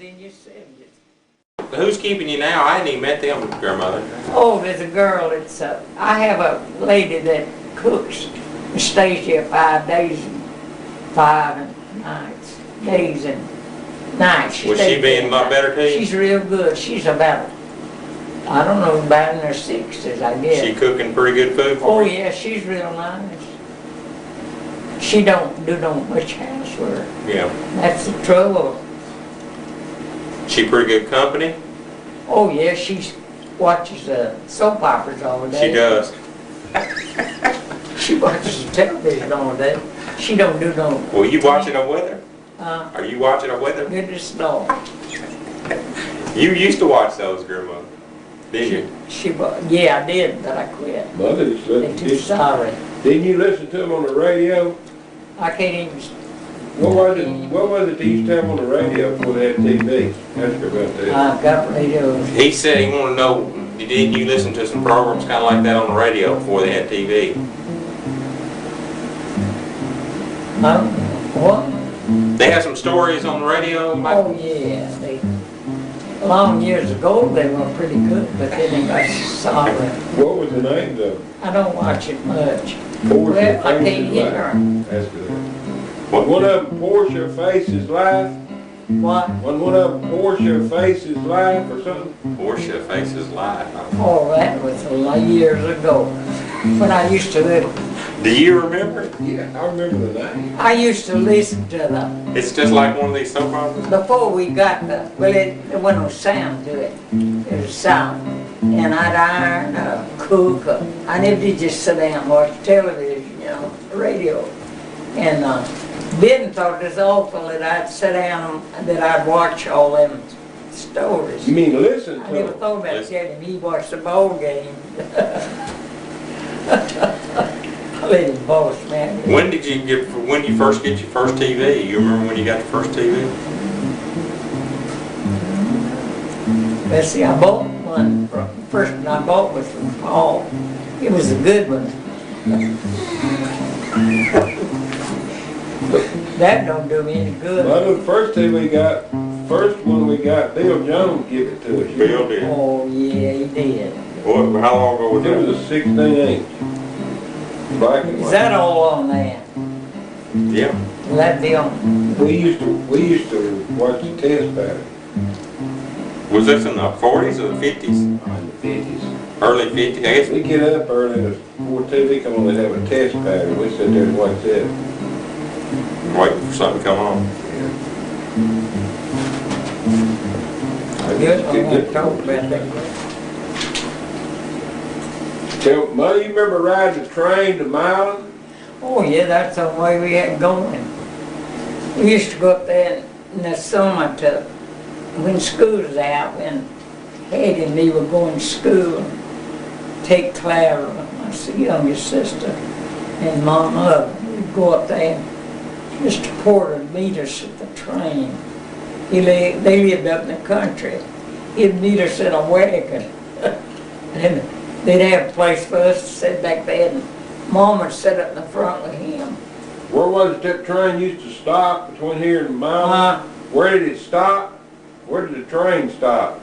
in your 70s. Who's keeping you now? I hadn't even met them, grandmother. Oh, there's a girl that's, I have a lady that cooks and stays here 5 days and 5 nights, days and nights. Was she being a lot better to you? She's real good. She's about, I don't know, about in her 60s, I guess. She cooking pretty good food for you? Oh yeah, she's real nice. She don't do no much housework. Yeah. That's the trouble. She pretty good company? Oh yeah, she watches soap operas all day. She does. She watches television all day. She don't do no... Well, you watching them with her? Are you watching them with her? Goodness no. You used to watch those, grandmother, did you? Yeah, I did, but I quit. Mother used to They're listen too sorry. Didn't you listen to them on the radio? I can't even... What was it they used to have on the radio before they had TV? Ask her about that. I've got radios. He said he wanted to know, didn't you listen to some programs kind of like that on the radio before they had TV? What? They had some stories on the radio? Like, Oh yeah, long years ago they were pretty good, but then they got sorry. What was the name of them? I don't watch it much. Portia Well, I can't Faces hear Live. her. That's good. One of them Portia Faces Live? What? One of them Portia Faces Live or something? Portia Faces Live. Oh, that was a lot of years ago. When I used to live, Do you remember it? Yeah, I remember the name. I used to listen to them It's just like one of these soap operas? before we got the, well, there wasn't no sound to it. It was sound. And I'd iron, cook. I never did just sit down and watch television, you know, radio. And Ben thought it was awful that I'd sit down and that I'd watch all them stories. You mean listen to I never them? thought about telling him he watched the ball game. I let him boss, man. When did you first get your first TV? You remember when you got your first TV? Let's see, I bought one. First one I bought was from Paul. It was a good one. That don't do me any good. Well, the first one we got, Bill Jones gave it to us. Bill did. Oh yeah, he did. What, how long ago was It that? was a 16-inch. Black and Is white. that all on that? Yeah. Will that be on? We used to watch the test pattern Was this in the 40s or the 50s? in the 50s. Early 50s? I guess. We get up early before TV come on, they have a test pattern. We sit there and watch that. Waiting for something to come on. I Good, guess I'm gonna talk about that. Tell, Mother, you remember riding the train to Milan? Oh yeah, that's the way we had going. We used to go up there in the summer to, when school was out, when Ed and me were going to school, take Clara, my youngest sister, and Mama, we'd go up there. Mr. Porter would meet us at the train. They lived up in the country. He'd meet us in a wagon. And they'd have a place for us to sit back there, and Mom would sit up in the front with him. Where was it that train used to stop between here and Milan? Where did it stop? Where did the train stop?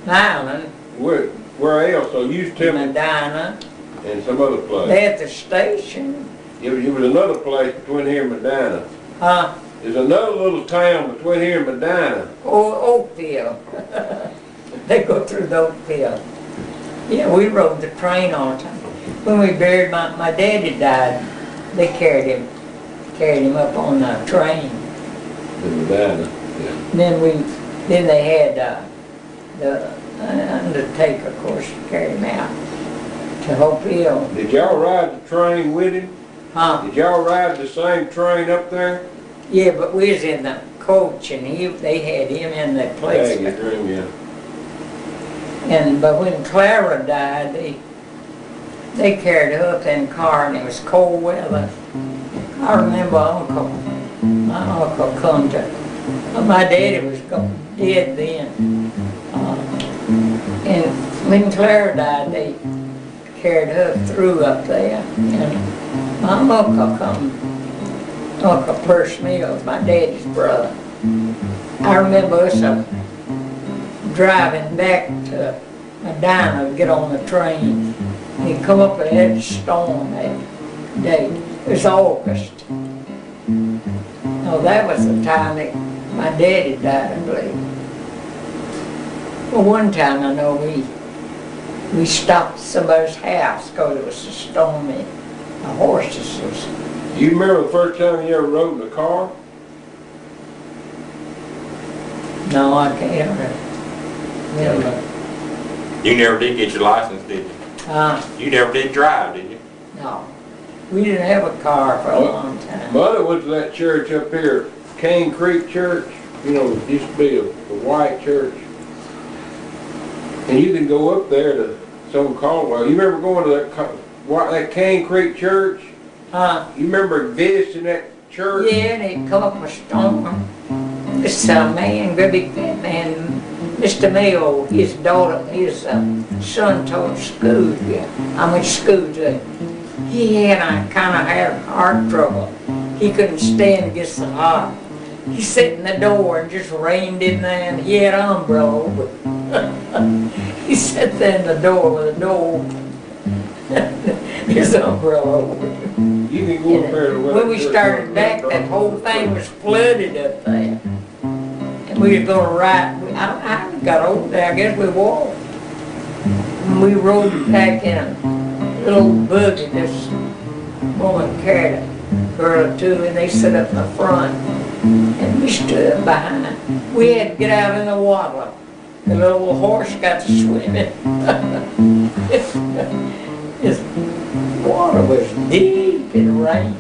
Milan, Where else? So you used to tell me, Medina, and some other place. they at the station. It was another place between here and Medina. There's another little town between here and Medina. Oh, Oakville. They go through the Oakville. Yeah, we rode the train all the time. When we buried my daddy died, they carried him up on the train. In Medina, yeah. Then they had the undertaker, of course, carry him out to Oakville. Did y'all ride the train with him? Did y'all ride the same train up there? Yeah, but we was in the coach, and they had him in the place. Yeah, your dream, yeah. But when Clara died, they carried her up in the car, and it was cold weather. I remember my uncle come to, my daddy was dead then. And when Clara died, they carried her through up there. And my uncle Uncle Percy Mills, my daddy's brother. I remember us driving back to Medina to get on the train. He come up and had a storm that day. It was August. No, that was the time that my daddy died, I believe. Well, one time I know we stopped at somebody's house because it was so stormy. The horses was. You remember the first time you ever rode in a car? No, I can't remember. You never did get your license, did you? You never did drive, did you? No. We didn't have a car for a long time. Mother went to that church up here, Cane Creek Church. You know, it used to be a white church. And you can go up there to some Caldwell. You remember going to that Cane Creek Church? You remember visiting that church? Yeah, and it come up a storm. This man, great big fat man, Mr. Mayo, his daughter, his son taught school here. I went to school to. He had kind of had heart trouble. He couldn't stand against the heart. He sat in the door and just rained in there, and he had an umbrella over. He sat there in the door with the door open. His umbrella over. You can go up there to when we started back, that whole thing was flooded up there. And we were going to ride. I got over there, I guess we walked. And we rode back in a little buggy. This woman carried a girl or two, and they sat up in the front. And we stood behind. We had to get out in the water. The little horse got to swimming. His water was deep in the rain.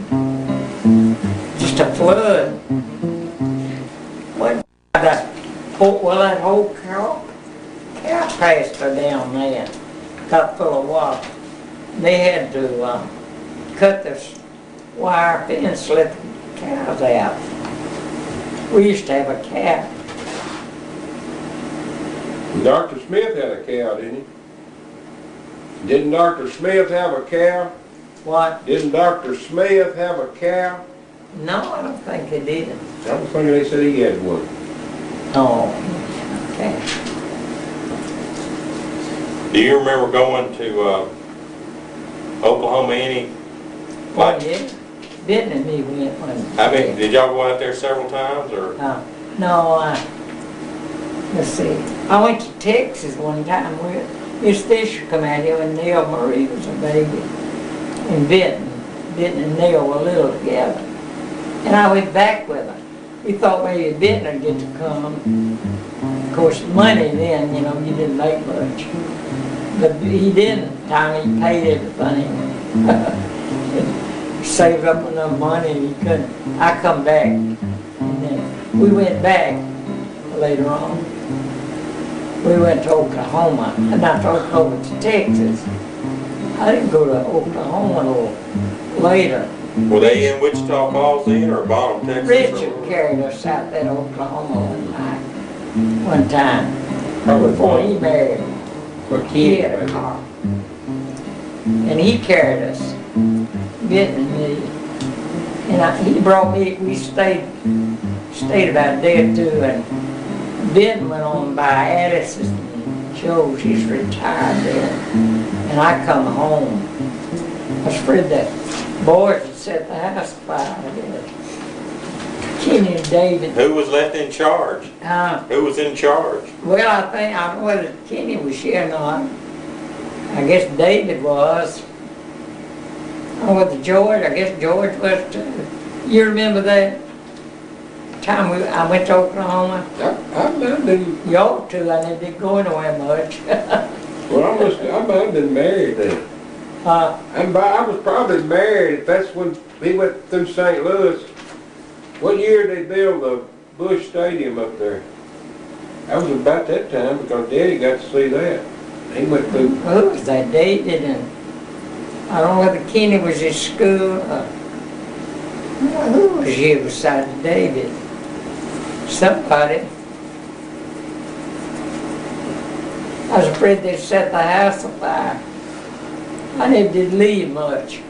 Just a flood. That whole cow pasture down there got full of water. They had to cut this wire fence, let the cows out. We used to have a cow. Dr. Smith had a cow, didn't he? Didn't Dr. Smith have a cow? What? Didn't Dr. Smith have a cow? No, I don't think they did. I was thinking they said he had one. Oh, okay. Do you remember going to Oklahoma any? Oh, yeah. Ben and me went one. I mean, did y'all go out there several times, or? No, let's see. I went to Texas one time. Miss Fisher come out here when Neil Marie was a baby. And Benton and Neil were little together. And I went back with her. We thought maybe Benton would get to come. Of course, money then, you know, you didn't make much. But he didn't. Tommy paid everything. Saved up enough money and he couldn't. I come back. And then we went back later on. We went to Oklahoma. Not to Oklahoma, to Texas. I didn't go to Oklahoma until later. Were they in Wichita Falls then, or bottom Texas? Richard carried us out there to Oklahoma one time, before he married. He had a car. And he carried us, Ben and me. And he brought me, we stayed about a day or two, and Ben went on by Addis's and Joe's. He's retired there. And I come home. I was afraid that boys had set the house fire, I guess. Kenny and David. Who was left in charge? Who was in charge? Well, I don't know whether Kenny was here or not. I guess David was. I don't know whether George, I guess George was too. You remember that time I went to Oklahoma? I didn't. You ought to, I didn't go anywhere much. Well, I might have been married then. I was probably married. That's when he went through St. Louis. What year did they build the Bush Stadium up there? That was about that time because Daddy got to see that. He went through. Who was that? David and I don't know whether Kenny was in school. Who was here beside David? Somebody. I was afraid they'd set the house afire. I never did leave much.